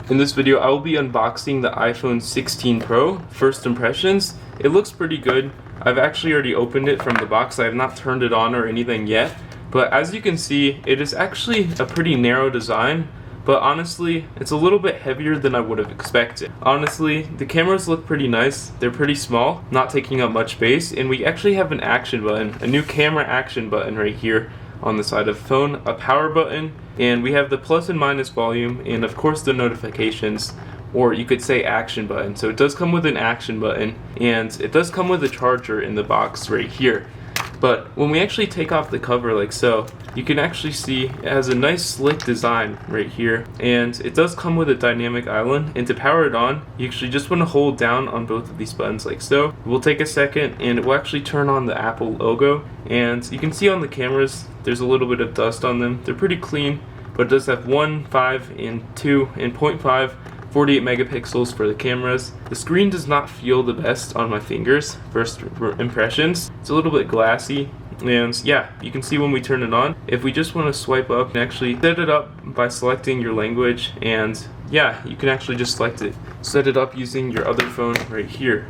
In this video, I will be unboxing the iPhone 16 Pro. First impressions, it looks pretty good. I've actually already opened it from the box. I have not turned it on or anything yet. But as you can see, it is actually a pretty narrow design. But honestly, it's a little bit heavier than I would have expected. Honestly, the cameras look pretty nice. They're pretty small, not taking up much space. And we actually have an action button, a new camera action button right here on the side of the phone, a power button, and we have the plus and minus volume, and of course the notifications, or you could say action button. So it does come with an action button, and it does come with a charger in the box right here. But when we actually take off the cover like so, you can actually see it has a nice slick design right here, and it does come with a dynamic island. And to power it on, you actually just want to hold down on both of these buttons like so. We'll take a second and it will actually turn on the Apple logo, and you can see on the cameras there's a little bit of dust on them. They're pretty clean, but it does have 1, 5, and 2, and 0.5 48 megapixels for the cameras. The screen does not feel the best on my fingers, first impressions. It's a little bit glassy, and yeah, you can see when we turn it on. If we just want to swipe up and actually set it up by selecting your language, and yeah, you can actually just set it up using your other phone right here.